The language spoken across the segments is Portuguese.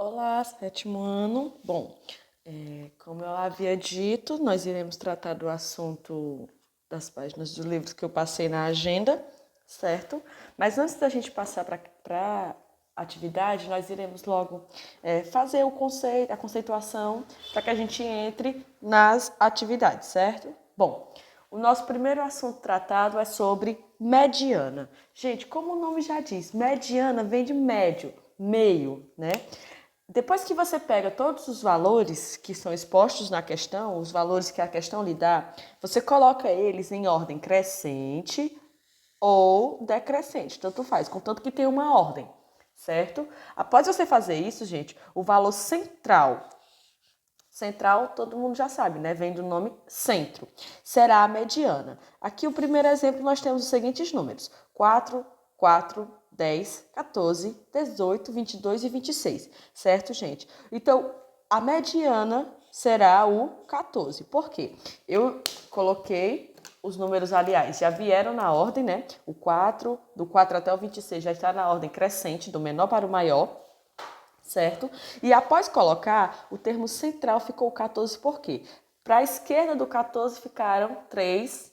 Olá, sétimo ano. Bom, como eu havia dito, nós iremos tratar do assunto das páginas dos livros que eu passei na agenda, certo? Mas antes da gente passar para a atividade, nós iremos logo fazer a conceituação, para que a gente entre nas atividades, certo? Bom, o nosso primeiro assunto tratado é sobre mediana. Gente, como o nome já diz, mediana vem de médio, meio, né? Depois que você pega todos os valores que são expostos na questão, os valores que a questão lhe dá, você coloca eles em ordem crescente ou decrescente, tanto faz, contanto que tenha uma ordem, certo? Após você fazer isso, gente, o valor central todo mundo já sabe, né? Vem do nome centro, será a mediana. Aqui o primeiro exemplo nós temos os seguintes números: 4, 4, 10, 14, 18, 22 e 26, certo, gente? Então, a mediana será o 14. Por quê? Eu coloquei os números, aliás, já vieram na ordem, né? O 4, do 4 até o 26 já está na ordem crescente, do menor para o maior, certo? E após colocar, o termo central ficou 14 por quê? Para a esquerda do 14 ficaram 3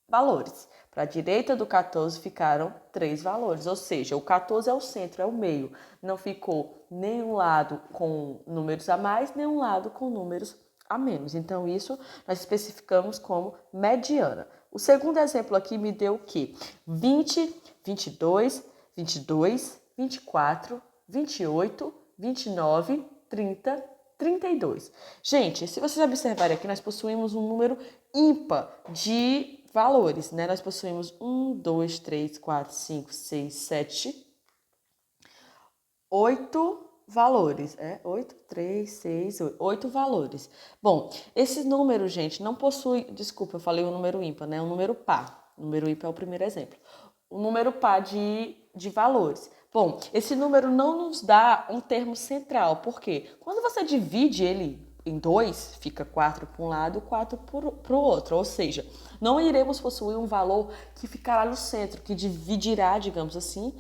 valores. Para a direita do 14 ficaram 3 valores, ou seja, o 14 é o centro, é o meio. Não ficou nenhum lado com números a mais, nenhum lado com números a menos. Então, isso nós especificamos como mediana. O segundo exemplo aqui me deu o quê? 20, 22, 22, 24, 28, 29, 30, 32. Gente, se vocês observarem aqui, nós possuímos um número ímpar de valores, né? Nós possuímos 1, 2, 3, 4, 5, 6, 7, 8 valores. 8, 3, 6, 8 valores. Bom, esse número, gente, não possui... Desculpa, eu falei um número ímpar, né? Um número par. O número ímpar é o primeiro exemplo. O número par de valores. Bom, esse número não nos dá um termo central. Por quê? Quando você divide ele em 2, fica 4 para um lado e 4 para o outro. Ou seja, não iremos possuir um valor que ficará no centro, que dividirá, digamos assim,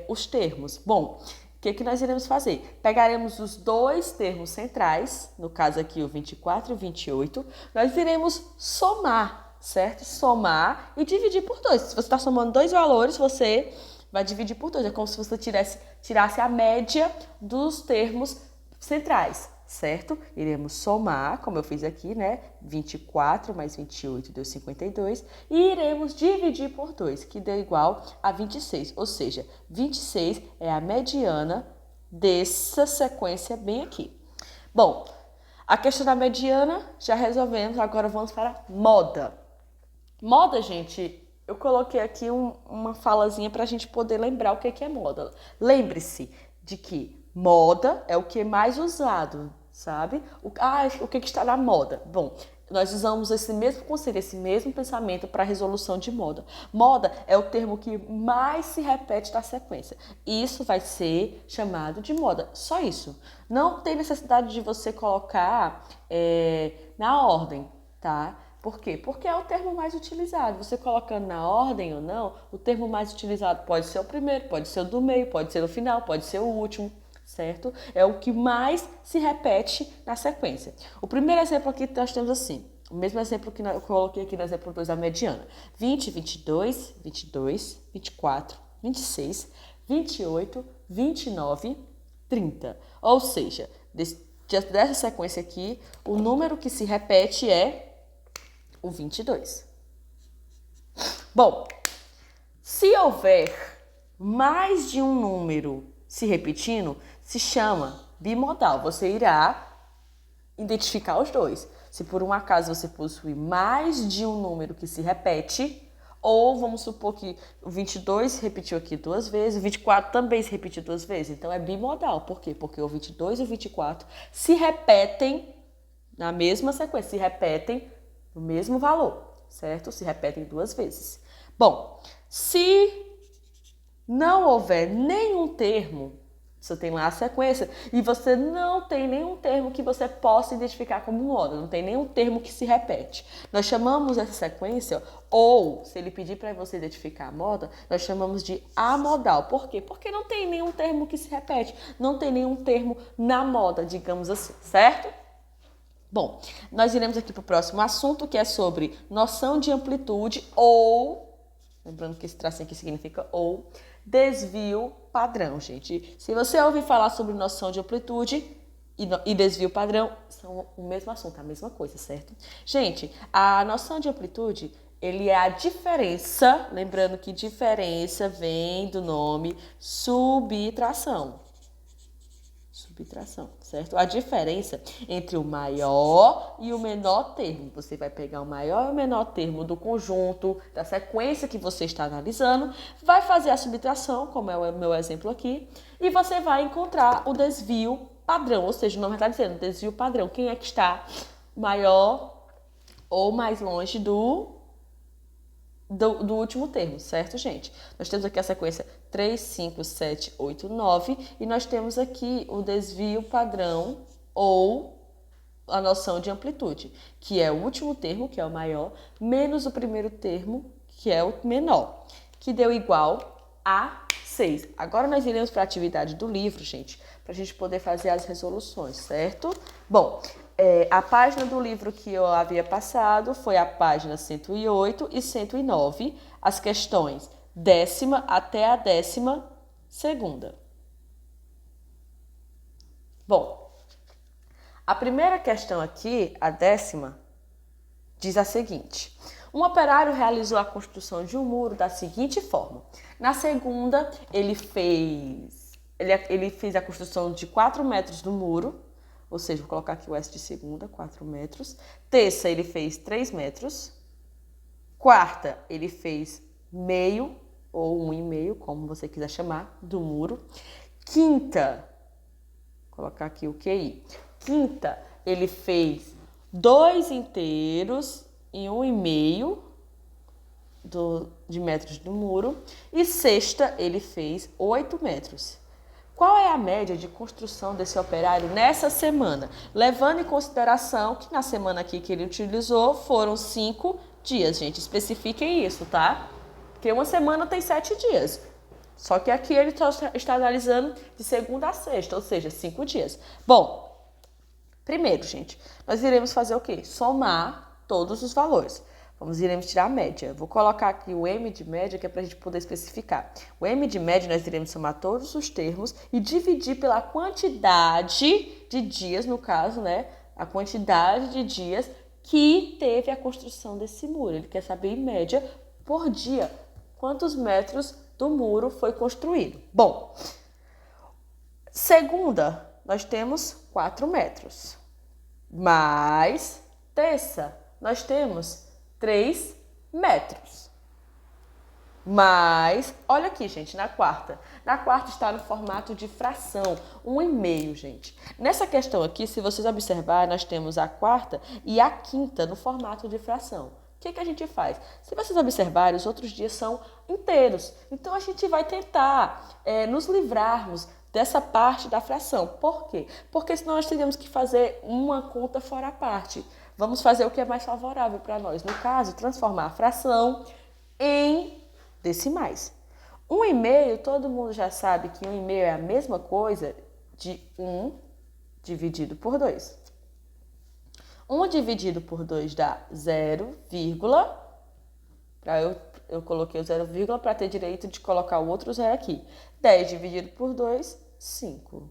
os termos. Bom, o que nós iremos fazer? Pegaremos os dois termos centrais, no caso aqui o 24 e o 28, nós iremos somar, certo? Somar e dividir por 2. Se você está somando dois valores, você vai dividir por 2. É como se você tirasse a média dos termos centrais, certo? Iremos somar, como eu fiz aqui, né? 24 mais 28 deu 52. E iremos dividir por 2, que deu igual a 26. Ou seja, 26 é a mediana dessa sequência bem aqui. Bom, a questão da mediana já resolvemos. Agora vamos para moda. Moda, gente, eu coloquei aqui uma falazinha para a gente poder lembrar o que é moda. Lembre-se de que moda é o que é mais usado, sabe? O que está na moda? Bom, nós usamos esse mesmo conceito, esse mesmo pensamento para a resolução de moda. Moda é o termo que mais se repete na sequência. Isso vai ser chamado de moda. Só isso. Não tem necessidade de você colocar na ordem, tá? Por quê? Porque é o termo mais utilizado. Você colocando na ordem ou não, o termo mais utilizado pode ser o primeiro, pode ser o do meio, pode ser o final, pode ser o último, certo? É o que mais se repete na sequência. O primeiro exemplo aqui nós temos assim, o mesmo exemplo que eu coloquei aqui no exemplo 2 da mediana. 20, 22, 22, 24, 26, 28, 29, 30. Ou seja, diante dessa sequência aqui, o número que se repete é o 22. Bom, se houver mais de um número se repetindo, se chama bimodal. Você irá identificar os dois. Se por um acaso você possui mais de um número que se repete, ou vamos supor que o 22 se repetiu aqui duas vezes, o 24 também se repetiu duas vezes, então é bimodal. Por quê? Porque o 22 e o 24 se repetem na mesma sequência, se repetem no mesmo valor, certo? Se repetem duas vezes. Bom, se não houver nenhum termo Você tem lá a sequência e você não tem nenhum termo que você possa identificar como moda, não tem nenhum termo que se repete. Nós chamamos essa sequência, ou se ele pedir para você identificar a moda, nós chamamos de amodal. Por quê? Porque não tem nenhum termo que se repete, não tem nenhum termo na moda, digamos assim, certo? Bom, nós iremos aqui para o próximo assunto, que é sobre noção de amplitude ou, lembrando que esse tracinho aqui significa ou, desvio padrão, gente. Se você ouvir falar sobre noção de amplitude e desvio padrão, são o mesmo assunto, a mesma coisa, certo? Gente, a noção de amplitude, ele é a diferença, lembrando que diferença vem do nome subtração. Subtração, certo? A diferença entre o maior e o menor termo. Você vai pegar o maior e o menor termo do conjunto, da sequência que você está analisando, vai fazer a subtração, como é o meu exemplo aqui, e você vai encontrar o desvio padrão, ou seja, o nome está dizendo desvio padrão. Quem é que está maior ou mais longe do último termo, certo, gente? Nós temos aqui a sequência 3, 5, 7, 8, 9 e nós temos aqui o desvio padrão ou a noção de amplitude, que é o último termo, que é o maior, menos o primeiro termo, que é o menor, que deu igual a 6. Agora nós iremos para a atividade do livro, gente, para a gente poder fazer as resoluções, certo? Bom, a página do livro que eu havia passado foi a página 108 e 109, as questões 10ª até a 12ª. Bom, a primeira questão aqui, a 10ª, diz a seguinte: um operário realizou a construção de um muro da seguinte forma. Na segunda, ele fez a construção de 4 metros do muro, ou seja, vou colocar aqui o S de segunda, 4 metros. Terça, ele fez 3 metros. Quarta, ele fez meio, ou 1,5, como você quiser chamar, do muro. Quinta, vou colocar aqui o QI. Quinta, ele fez 2 inteiros e 1,5 de metros do muro. E sexta, ele fez 8 metros. Qual é a média de construção desse operário nessa semana? Levando em consideração que na semana aqui que ele utilizou foram 5 dias, gente. Especifiquem isso, tá? Porque uma semana tem 7 dias. Só que aqui ele está analisando de segunda a sexta, ou seja, 5 dias. Bom, primeiro, gente, nós iremos fazer o quê? Somar todos os valores. Iremos tirar a média. Vou colocar aqui o M de média, que é para a gente poder especificar. O M de média, nós iremos somar todos os termos e dividir pela quantidade de dias, no caso, né? A quantidade de dias que teve a construção desse muro. Ele quer saber, em média, por dia, quantos metros do muro foi construído. Bom, segunda, nós temos 4 metros. Mais terça, nós temos 3 metros. Mas, olha aqui, gente, na quarta. Na quarta está no formato de fração, 1,5, gente. Nessa questão aqui, se vocês observarem, nós temos a quarta e a quinta no formato de fração. O que a gente faz? Se vocês observarem, os outros dias são inteiros. Então, a gente vai tentar nos livrarmos dessa parte da fração. Por quê? Porque senão nós teríamos que fazer uma conta fora a parte. Vamos fazer o que é mais favorável para nós. No caso, transformar a fração em decimais. 1,5, todo mundo já sabe que 1,5 é a mesma coisa de 1 dividido por 2. 1 dividido por 2 dá 0, eu coloquei o 0, para ter direito de colocar o outro zero aqui. 10 dividido por 2, 5.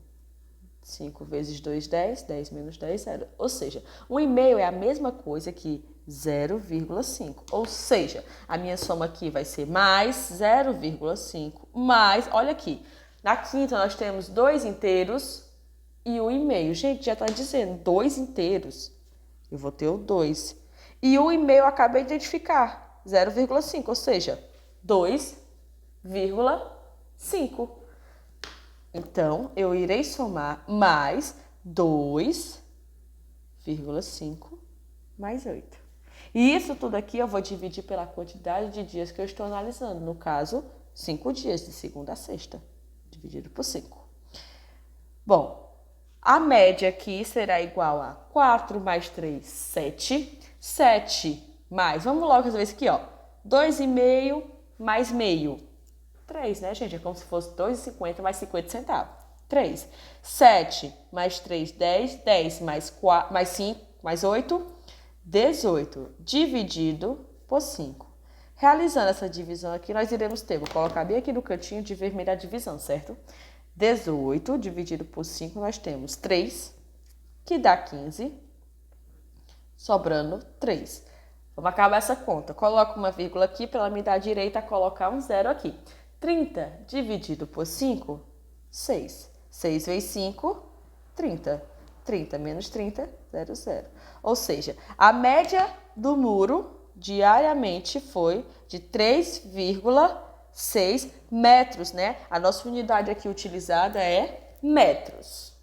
5 vezes 2, 10. 10 menos 10, 0. Ou seja, 1,5 é a mesma coisa que 0,5. Ou seja, a minha soma aqui vai ser mais 0,5 mais, olha aqui, na quinta nós temos 2 inteiros e 1,5. Gente, já está dizendo 2 inteiros. Eu vou ter o 2. E 1,5 eu acabei de identificar, 0,5, ou seja, 2,5. Então, eu irei somar mais 2,5 mais 8. E isso tudo aqui eu vou dividir pela quantidade de dias que eu estou analisando. No caso, 5 dias, de segunda a sexta, dividido por 5. Bom, a média aqui será igual a 4 mais 3, 7. 7 mais, vamos logo resolver isso aqui, ó. 2,5 mais meio. 3, né, gente? É como se fosse 2,50 mais 50 centavos. 3. 7 mais 3, 10. 10 mais 4, mais 5, mais 8, 18. Dividido por 5. Realizando essa divisão aqui, nós iremos ter, vou colocar bem aqui no cantinho de vermelho a divisão, certo? 18 dividido por 5, nós temos 3, que dá 15, sobrando 3. Vamos acabar essa conta. Coloco uma vírgula aqui para ela me dar direito a colocar um zero aqui. 30 dividido por 5, 6. 6 vezes 5, 30. 30 menos 30, 0, 0. Ou seja, a média do muro diariamente foi de 3,6 metros, né? A nossa unidade aqui utilizada é metros.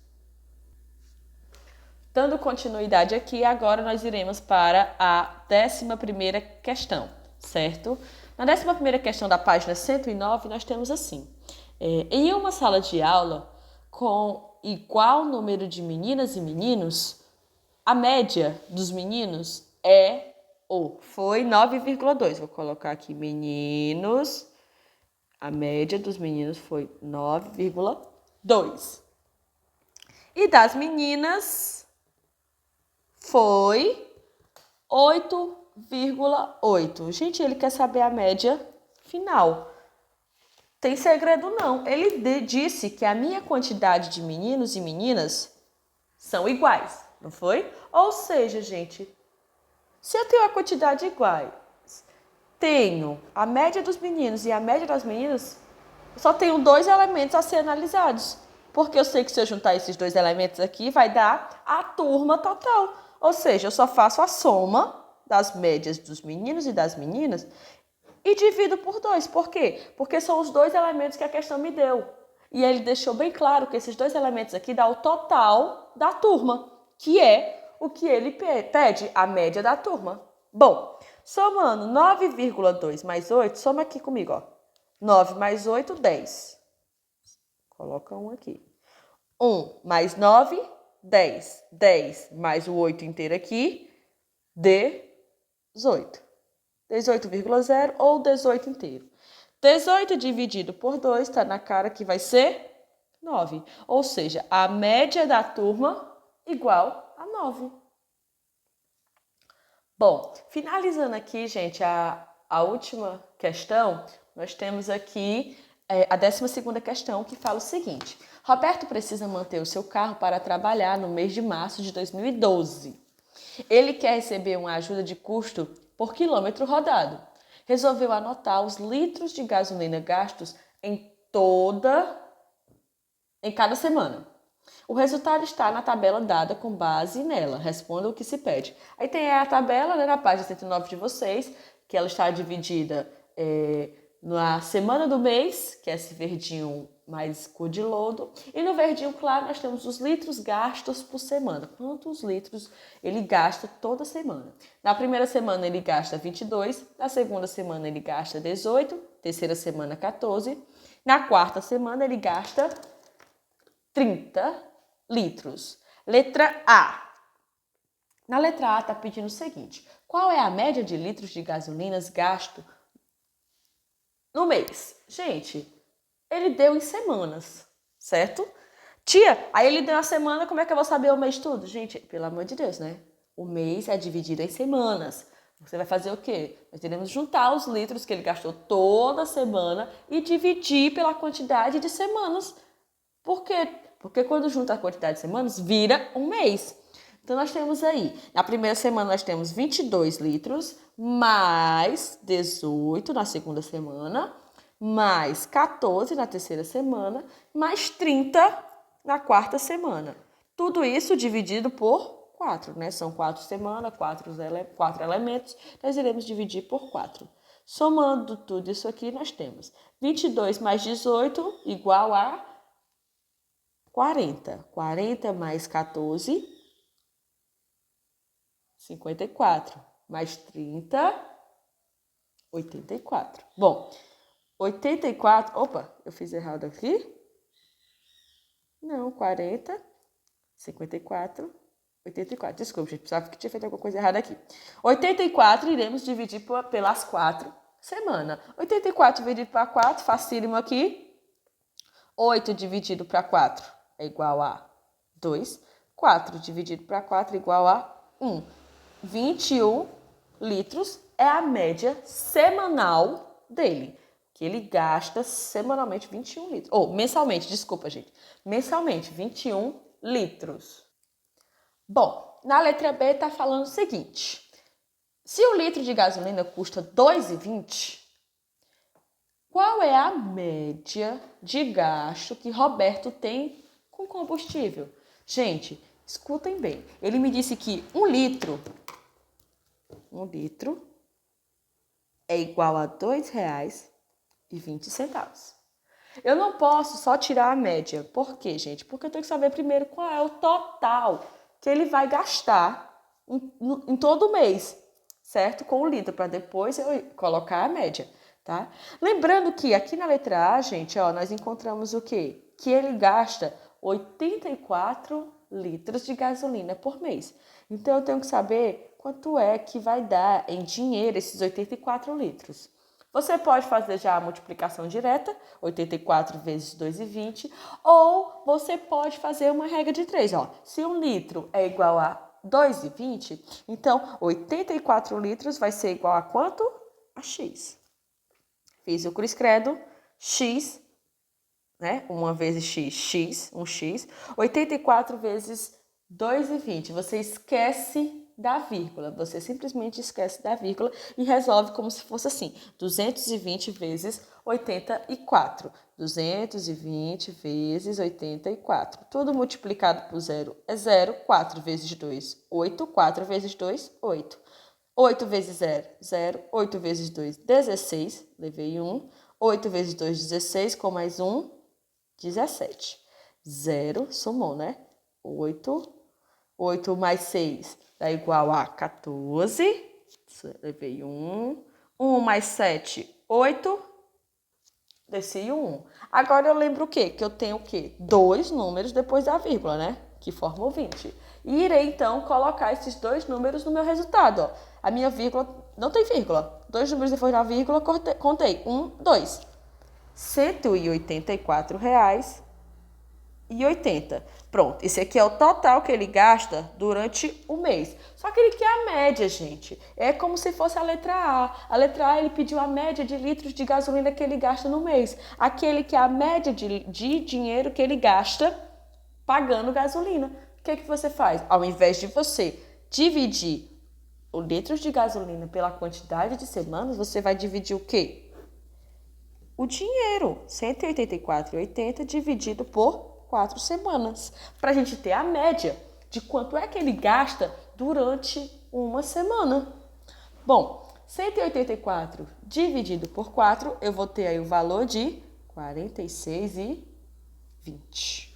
Dando continuidade aqui, agora nós iremos para a 11ª questão, certo? Na 11ª questão da página 109, nós temos assim. Em uma sala de aula com igual número de meninas e meninos, a média dos meninos foi 9,2. Vou colocar aqui meninos. A média dos meninos foi 9,2. E das meninas foi 8,8. Gente, ele quer saber a média final. Tem segredo não. Ele disse que a minha quantidade de meninos e meninas são iguais, não foi? Ou seja, gente, se eu tenho a quantidade igual, tenho a média dos meninos e a média das meninas, eu só tenho 2 elementos a ser analisados. Porque eu sei que se eu juntar esses 2 elementos aqui, vai dar a turma total. Ou seja, eu só faço a soma das médias dos meninos e das meninas e divido por 2. Por quê? Porque são os 2 elementos que a questão me deu. E ele deixou bem claro que esses 2 elementos aqui dão o total da turma, que é o que ele pede, a média da turma. Bom, somando 9,2 mais 8, soma aqui comigo, ó. 9 mais 8, 10. Coloca 1 aqui. 1 mais 9, 10. 10 mais o 8 inteiro aqui, 18. 18,0 ou 18 inteiro. 18 dividido por 2, está na cara que vai ser 9. Ou seja, a média da turma igual a 9. Bom, finalizando aqui, gente, a última questão, nós temos aqui a 12ª questão, que fala o seguinte. Roberto precisa manter o seu carro para trabalhar no mês de março de 2012. Ele quer receber uma ajuda de custo por quilômetro rodado. Resolveu anotar os litros de gasolina gastos em cada semana. O resultado está na tabela dada com base nela. Responda o que se pede. Aí tem a tabela, né, na página 109 de vocês, que ela está dividida na semana do mês, que é esse verdinho mais cor de lodo, e no verdinho claro nós temos os litros gastos por semana. Quantos litros ele gasta toda semana? Na primeira semana ele gasta 22, na segunda semana ele gasta 18, terceira semana 14, na quarta semana ele gasta 30 litros. Letra A. Na letra A está pedindo o seguinte: qual é a média de litros de gasolinas gasto no mês? Gente, ele deu em semanas, certo? Tia, aí ele deu a semana, como é que eu vou saber o mês tudo? Gente, pelo amor de Deus, né? O mês é dividido em semanas. Você vai fazer o quê? Nós teremos juntar os litros que ele gastou toda semana e dividir pela quantidade de semanas. Por quê? Porque quando junta a quantidade de semanas, vira um mês. Então, nós temos aí, na primeira semana nós temos 22 litros, mais 18 na segunda semana, mais 14 na terceira semana, mais 30 na quarta semana. Tudo isso dividido por 4, né? São 4 semanas, 4 elementos, nós iremos dividir por 4. Somando tudo isso aqui, nós temos 22 mais 18 igual a 40. 40 mais 14, 54. Mais 30, 84. Bom, 84... Opa, eu fiz errado aqui. Não, 40, 54, 84. Desculpa, gente, precisava que tinha feito alguma coisa errada aqui. 84 iremos dividir pelas 4 semanas. 84 dividido para 4, facílimo aqui. 8 dividido para 4 é igual a 2. 4 dividido para 4 é igual a 1. 21 litros é a média semanal dele. Que ele gasta semanalmente 21 litros. Ou mensalmente, desculpa, gente. Mensalmente, 21 litros. Bom, na letra B está falando o seguinte. Se o litro de gasolina custa R$ 2,20, qual é a média de gasto que Roberto tem com combustível? Gente, escutem bem. Ele me disse que um litro é igual a R$ 2,20. Eu não posso só tirar a média. Por quê, gente? Porque eu tenho que saber primeiro qual é o total que ele vai gastar em todo mês, certo? Com o litro, para depois eu colocar a média, tá? Lembrando que aqui na letra A, gente, ó, nós encontramos o quê? Que ele gasta 84 litros de gasolina por mês. Então, eu tenho que saber quanto é que vai dar em dinheiro esses 84 litros. Você pode fazer já a multiplicação direta, 84 vezes 2,20, ou você pode fazer uma regra de 3. Ó. Se um litro é igual a 2,20, então 84 litros vai ser igual a quanto? A X. Fiz o cruz credo, X, né? 1 vezes X, X, um X. 84 vezes 2,20. Você esquece da vírgula. Você simplesmente esquece da vírgula e resolve como se fosse assim. 220 vezes 84. 220 vezes 84. Tudo multiplicado por 0 é 0. 4 vezes 2, 8. 4 vezes 2, 8. 8 vezes 0, 0. 8 vezes 2, 16. Levei 1. 8 vezes 2, 16. Com mais 1, 17. 0, somou, né? 8. 8 mais 6 dá igual a 14. Levei 1. 1 mais 7, 8. Desci 1. Agora eu lembro o quê? Que eu tenho o quê? 2 números depois da vírgula, né? Que formam 20. E irei, então, colocar esses 2 números no meu resultado. Ó. A minha vírgula não tem vírgula. 2 números depois da vírgula, contei. 1, 2. R$ 184,80. Pronto, esse aqui é o total que ele gasta durante o mês. Só que ele quer a média, gente. É como se fosse a letra A. A letra A, ele pediu a média de litros de gasolina que ele gasta no mês. Aqui ele quer a média de dinheiro que ele gasta pagando gasolina. O que você faz? Ao invés de você dividir o litros de gasolina pela quantidade de semanas, você vai dividir o quê? O dinheiro, 184,80 dividido por 4 semanas, para a gente ter a média de quanto é que ele gasta durante uma semana. Bom, 184 dividido por 4, eu vou ter aí o valor de 46,20.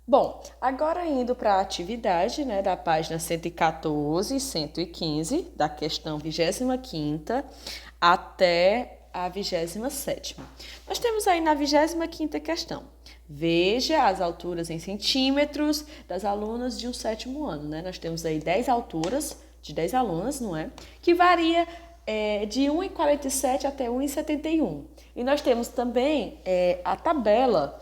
Bom, agora indo para a atividade, né, da página 114 e 115, da questão 25ª até a 27ª. Nós temos aí na 25ª questão. Veja as alturas em centímetros das alunas de um 7º ano, né? Nós temos aí 10 alturas de 10 alunas, não é? Que varia de 1,47 até 1,71. E nós temos também a tabela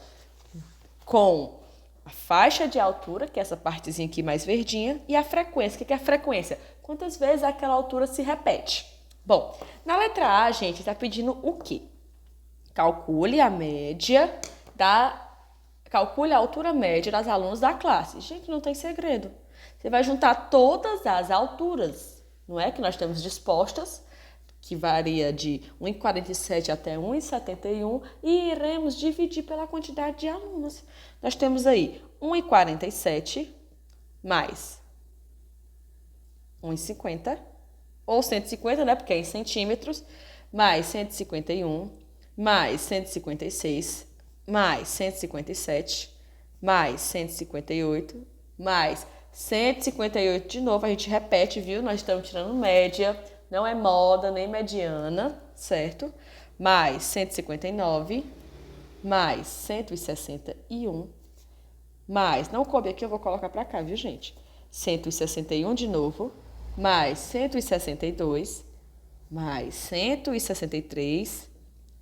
com a faixa de altura, que é essa partezinha aqui mais verdinha, e a frequência. O que é a frequência? Quantas vezes aquela altura se repete? Bom, na letra A, a gente está pedindo o quê? Calcule a altura média das alunas da classe. Gente, não tem segredo. Você vai juntar todas as alturas, não é? Que nós temos dispostas, que varia de 1,47 até 1,71, e iremos dividir pela quantidade de alunos. Nós temos aí 1,47 mais 1,50, ou 150, né, porque é em centímetros, mais 151, mais 156, mais 157, mais 158, mais 158 de novo. A gente repete, viu? Nós estamos tirando média, não é moda nem mediana, certo? Mais 159, mais 161, mais, não coube aqui, eu vou colocar para cá, viu, gente? 161 de novo, mais 162, mais 163,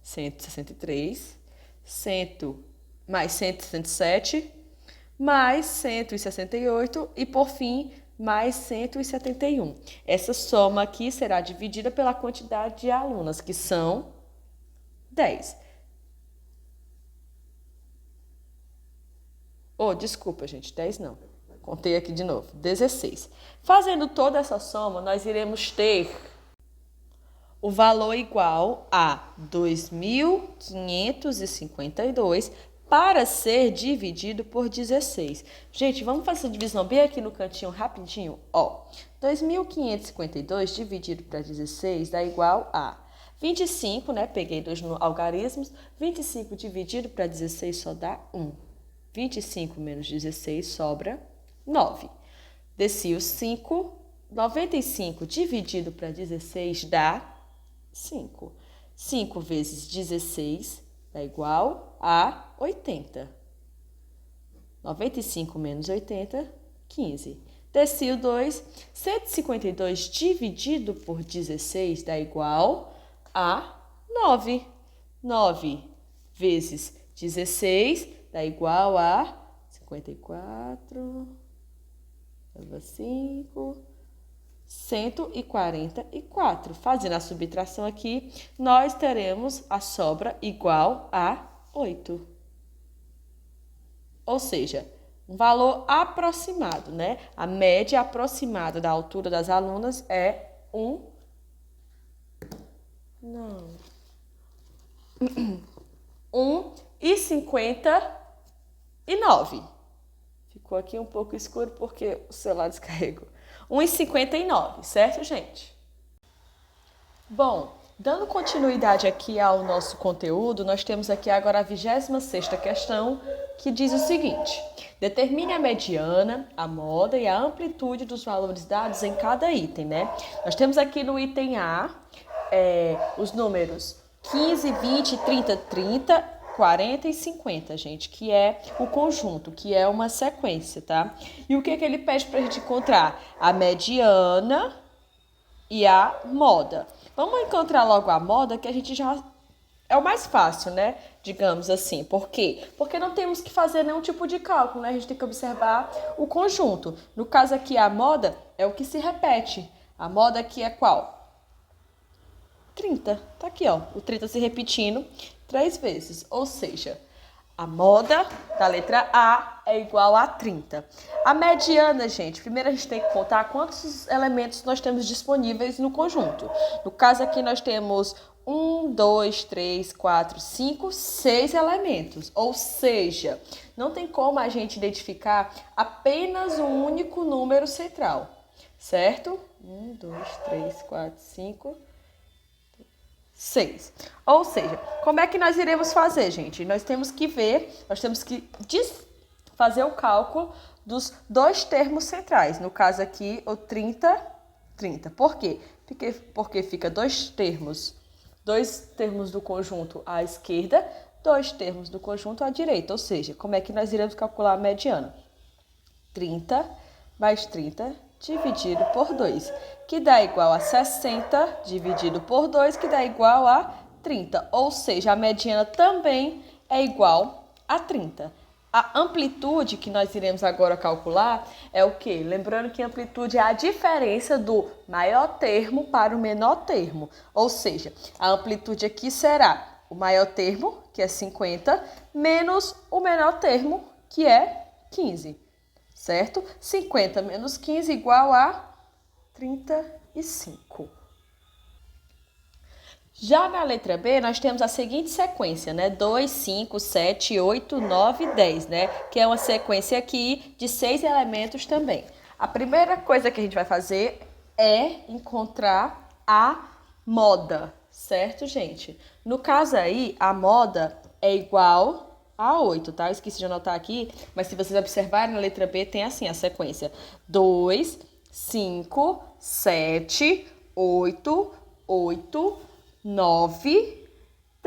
163, 100, mais 167, mais 168 e, por fim, mais 171. Essa soma aqui será dividida pela quantidade de alunas, que são 10. Oh, desculpa, gente, 10 não. Contei aqui de novo, 16. Fazendo toda essa soma, nós iremos ter o valor igual a 2.552 para ser dividido por 16. Gente, vamos fazer a divisão bem aqui no cantinho rapidinho. Ó, 2.552 dividido para 16 dá igual a 25, né? Peguei dois algarismos. 25 dividido para 16 só dá 1. 25 menos 16 sobra 9. Desci o 5. 95 dividido para 16 dá 5. 5 vezes 16 dá igual a 80. 95 menos 80, 15. Desci o 2. 152 dividido por 16 dá igual a 9. 9 vezes 16 dá igual a 54, 5, 144. Fazendo a subtração aqui, nós teremos a sobra igual a 8. Ou seja, um valor aproximado, né? A média aproximada da altura das alunas é 1,59. Ficou aqui um pouco escuro porque o celular descarregou. 1,59, certo, gente? Bom, dando continuidade aqui ao nosso conteúdo, nós temos aqui agora a 26ª questão, que diz o seguinte: determine a mediana, a moda e a amplitude dos valores dados em cada item, né? Nós temos aqui no item A os números 15, 20, 30, 30, 40 e 50, gente, que é o conjunto, que é uma sequência, tá? E o que ele pede pra gente encontrar? A mediana e a moda. Vamos encontrar logo a moda, que a gente já é o mais fácil, né? Digamos assim. Por quê? Porque não temos que fazer nenhum tipo de cálculo, né? A gente tem que observar o conjunto. No caso aqui, a moda é o que se repete. A moda aqui é qual? 30. Tá aqui, ó. O 30 se repetindo 3 vezes. Ou seja, a moda da letra A é igual a 30. A mediana, gente, primeiro a gente tem que contar quantos elementos nós temos disponíveis no conjunto. No caso aqui nós temos 1, 2, 3, 4, 5, 6 elementos. Ou seja, não tem como a gente identificar apenas um único número central, certo? 1, 2, 3, 4, 5... 6. Ou seja, como é que nós iremos fazer, gente? Nós temos que fazer o cálculo dos dois termos centrais. No caso aqui, o 30, 30. Por quê? Porque fica dois termos do conjunto à esquerda, dois termos do conjunto à direita. Ou seja, como é que nós iremos calcular a mediana? 30 mais 30 dividido por 2, que dá igual a 60 dividido por 2, que dá igual a 30. Ou seja, a mediana também é igual a 30. A amplitude que nós iremos agora calcular é o quê? Lembrando que a amplitude é a diferença do maior termo para o menor termo. Ou seja, a amplitude aqui será o maior termo, que é 50, menos o menor termo, que é 15. Certo? 50 menos 15 igual a 35. Já na letra B, nós temos a seguinte sequência, né? 2, 5, 7, 8, 9, 10, né? Que é uma sequência aqui de 6 elementos também. A primeira coisa que a gente vai fazer é encontrar a moda, certo, gente? No caso aí, a moda é igual a 8, tá? Eu esqueci de anotar aqui, mas se vocês observarem, na letra B tem assim a sequência: 2, 5, 7, 8, 8, 9,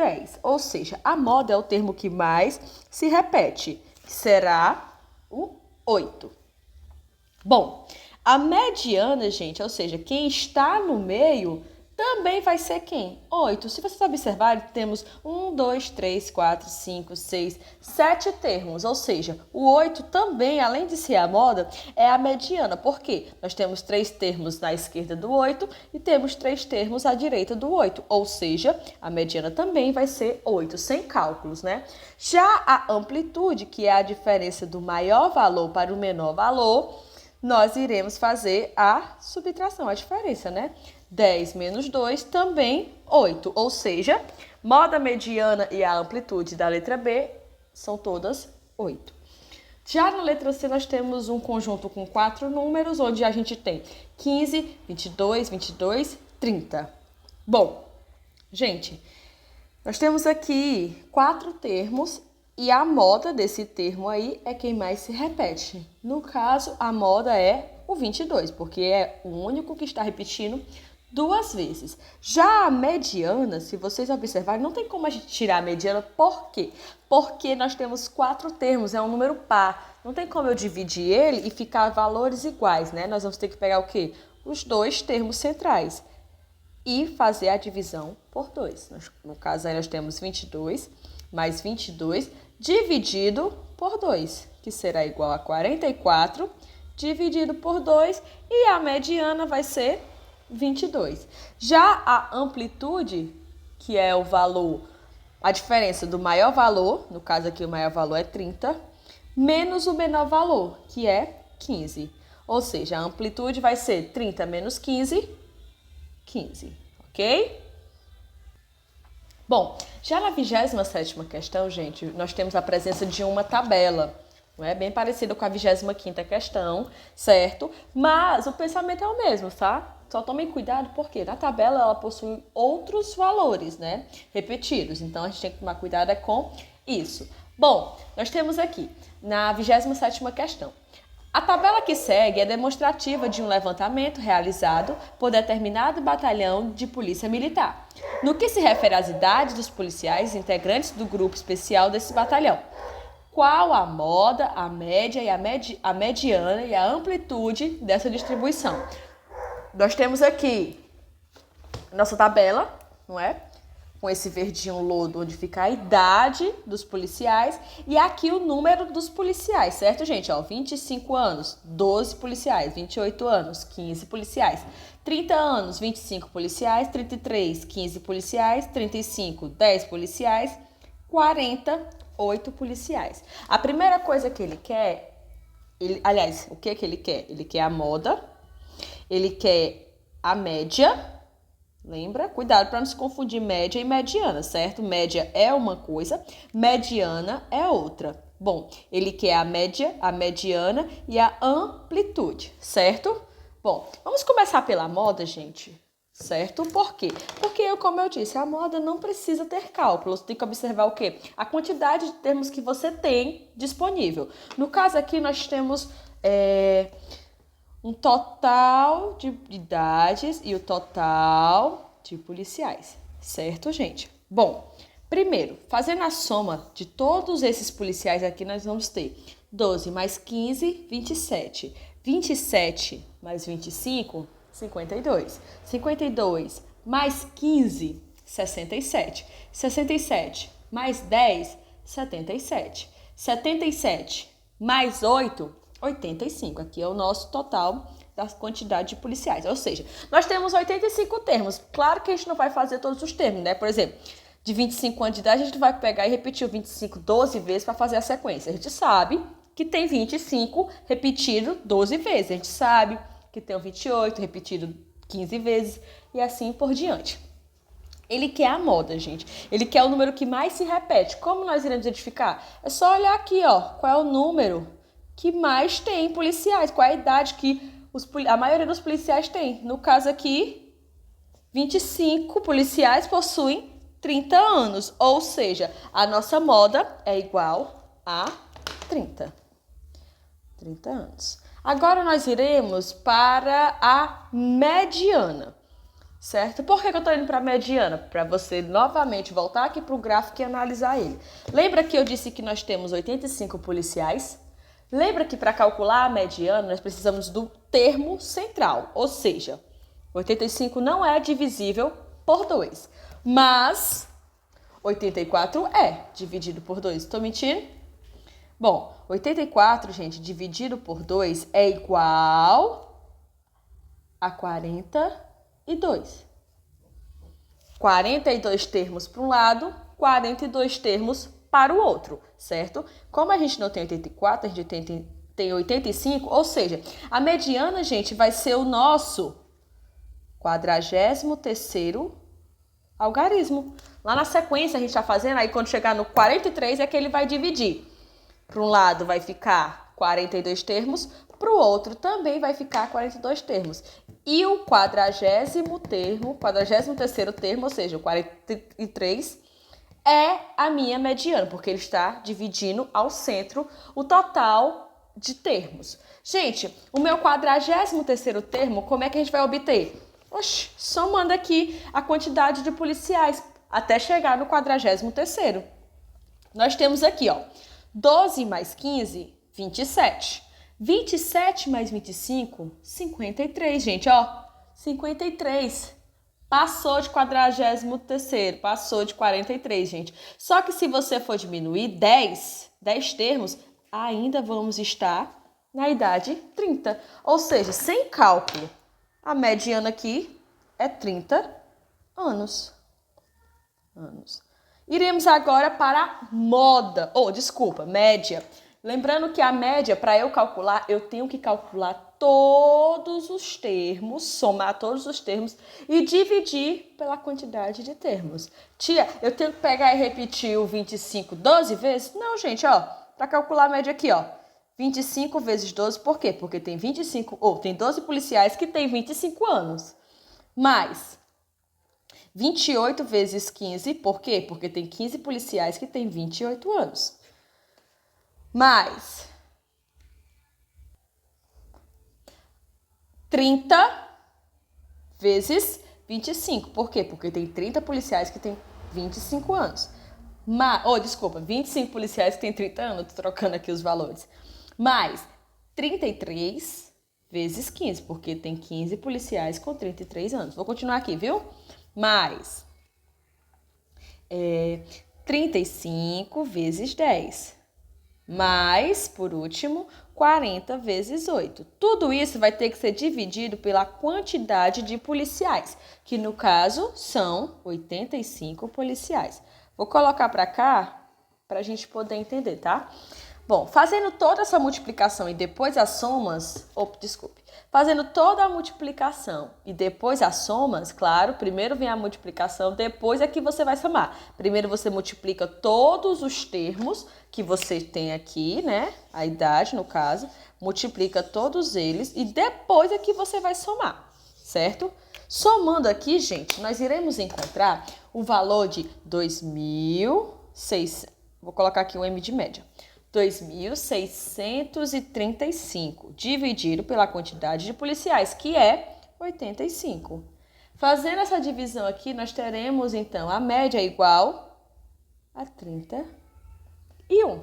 10. Ou seja, a moda é o termo que mais se repete, que será o 8. Bom, a mediana, gente, ou seja, quem está no meio, também vai ser quem? 8. Se vocês observarem, temos 1, 2, 3, 4, 5, 6, 7 termos. Ou seja, o 8 também, além de ser a moda, é a mediana. Por quê? Nós temos 3 termos na esquerda do 8 e temos 3 termos à direita do 8. Ou seja, a mediana também vai ser 8, sem cálculos, né? Já a amplitude, que é a diferença do maior valor para o menor valor, nós iremos fazer a subtração, a diferença, né? 10 menos 2, também 8. Ou seja, moda mediana e a amplitude da letra B são todas 8. Já na letra C, nós temos um conjunto com 4 números, onde a gente tem 15, 22, 22, 30. Bom, gente, nós temos aqui 4 termos e a moda desse termo aí é quem mais se repete. No caso, a moda é o 22, porque é o único que está repetindo 2 vezes. Já a mediana, se vocês observarem, não tem como a gente tirar a mediana. Por quê? Porque nós temos 4 termos, é um número par. Não tem como eu dividir ele e ficar valores iguais, né? Nós vamos ter que pegar o quê? Os 2 termos centrais e fazer a divisão por 2. No caso, aí nós temos 22 mais 22 dividido por 2, que será igual a 44 dividido por 2, e a mediana vai ser 22. Já a amplitude, que é o valor, a diferença do maior valor, no caso aqui o maior valor é 30, menos o menor valor, que é 15. Ou seja, a amplitude vai ser 30 menos 15, 15, ok? Bom, já na 27ª questão, gente, nós temos a presença de uma tabela, não é? Bem parecida com a 25ª questão, certo? Mas o pensamento é o mesmo, tá? Só tomem cuidado porque na tabela ela possui outros valores, né? Repetidos. Então, a gente tem que tomar cuidado com isso. Bom, nós temos aqui, na 27ª questão, a tabela que segue é demonstrativa de um levantamento realizado por determinado batalhão de polícia militar, no que se refere às idades dos policiais integrantes do grupo especial desse batalhão. Qual a moda, a média e a mediana e a amplitude dessa distribuição? Nós temos aqui nossa tabela, não é? Com esse verdinho lodo, onde fica a idade dos policiais, e aqui o número dos policiais, certo, gente? Ó, 25 anos, 12 policiais, 28 anos, 15 policiais, 30 anos, 25 policiais, 33, 15 policiais, 35, 10 policiais, 40, 8 policiais. A primeira coisa que ele quer, aliás, o que ele quer? Ele quer a moda, ele quer a média. Lembra? Cuidado para não se confundir média e mediana, certo? Média é uma coisa, mediana é outra. Bom, ele quer a média, a mediana e a amplitude, certo? Bom, vamos começar pela moda, gente, certo? Por quê? Porque, como eu disse, a moda não precisa ter cálculos. Tem que observar o quê? A quantidade de termos que você tem disponível. No caso aqui, nós temos um total de idades e o total de policiais, certo, gente? Bom, primeiro, fazendo a soma de todos esses policiais aqui, nós vamos ter 12 mais 15, 27. 27 mais 25, 52. 52 mais 15, 67. 67 mais 10, 77. 77 mais 8, 85. Aqui é o nosso total da quantidade de policiais. Ou seja, nós temos 85 termos. Claro que a gente não vai fazer todos os termos, né? Por exemplo, de 25 anos de idade, a gente vai pegar e repetir o 25 12 vezes para fazer a sequência. A gente sabe que tem 25 repetido 12 vezes. A gente sabe que tem o 28 repetido 15 vezes e assim por diante. Ele quer a moda, gente. Ele quer o número que mais se repete. Como nós iremos identificar? É só olhar aqui, ó, qual é o número que mais tem policiais, qual é a idade que a maioria dos policiais tem. No caso aqui, 25 policiais possuem 30 anos, ou seja, a nossa moda é igual a 30 anos. Agora nós iremos para a mediana. certo? Por que eu estou indo para a mediana? Para você novamente voltar aqui para o gráfico e analisar ele. Lembra que eu disse que nós temos 85 policiais? Lembra que para calcular a mediana nós precisamos do termo central, ou seja, 85 não é divisível por 2, mas 84 é dividido por 2. Estou mentindo? Bom, 84, gente, dividido por 2 é igual a 42. 42 termos para um lado, 42 termos para o outro, certo? Como a gente não tem 84, a gente tem 85, ou seja, a mediana, gente, vai ser o nosso 43º algarismo. Lá na sequência a gente está fazendo, aí quando chegar no 43 é que ele vai dividir. Para um lado vai ficar 42 termos, para o outro também vai ficar 42 termos. E o 43º termo, ou seja, o 43, é a minha mediana, porque ele está dividindo ao centro o total de termos. Gente, o meu 43º termo, como é que a gente vai obter? Oxi, somando aqui a quantidade de policiais até chegar no 43º. Nós temos aqui, ó, 12 mais 15, 27. 27 mais 25, 53, gente, ó. 53. Passou de 43º, passou de 43, gente. Só que se você for diminuir 10 termos, ainda vamos estar na idade 30. Ou seja, sem cálculo, a mediana aqui é 30 anos. Iremos agora para a média. Lembrando que a média, para eu calcular, eu tenho que calcular todos os termos, somar todos os termos e dividir pela quantidade de termos. Tia, eu tenho que pegar e repetir o 25 12 vezes? Não, gente, ó, para calcular a média aqui, ó, 25 vezes 12, por quê? Porque tem tem 12 policiais que têm 25 anos. Mais 28 vezes 15, por quê? Porque tem 15 policiais que têm 28 anos. Mais 30 vezes 25. Por quê? Porque tem 30 policiais que têm 25 anos. 25 policiais que têm 30 anos. Tô trocando aqui os valores. Mais 33 vezes 15, porque tem 15 policiais com 33 anos. Vou continuar aqui, viu? Mais 35 vezes 10. Mais, por último, 40 vezes 8. Tudo isso vai ter que ser dividido pela quantidade de policiais, que no caso são 85 policiais. Vou colocar para cá para a gente poder entender, tá? Bom, fazendo toda essa multiplicação e depois as somas... Fazendo toda a multiplicação e depois as somas, claro, primeiro vem a multiplicação, depois é que você vai somar. Primeiro você multiplica todos os termos que você tem aqui, né? A idade, no caso, multiplica todos eles e depois é que você vai somar, certo? Somando aqui, gente, nós iremos encontrar o valor de 2.600. Vou colocar aqui um M de média. 2.635 dividido pela quantidade de policiais, que é 85. Fazendo essa divisão aqui, nós teremos, então, a média igual a 31,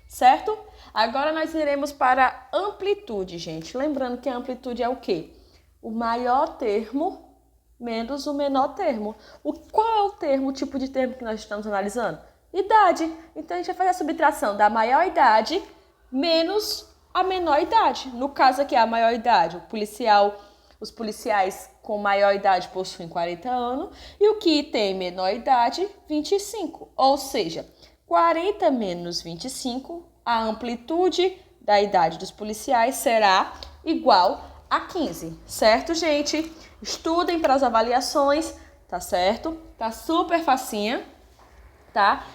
certo? Agora nós iremos para a amplitude, gente. Lembrando que a amplitude é o quê? O maior termo menos o menor termo. Qual é o tipo de termo que nós estamos analisando? Idade. Então, a gente vai fazer a subtração da maior idade menos a menor idade. No caso aqui, a maior idade, os policiais com maior idade possuem 40 anos e o que tem menor idade, 25. Ou seja, 40 menos 25, a amplitude da idade dos policiais será igual a 15. Certo, gente? Estudem para as avaliações, tá certo? Tá super facinha, tá?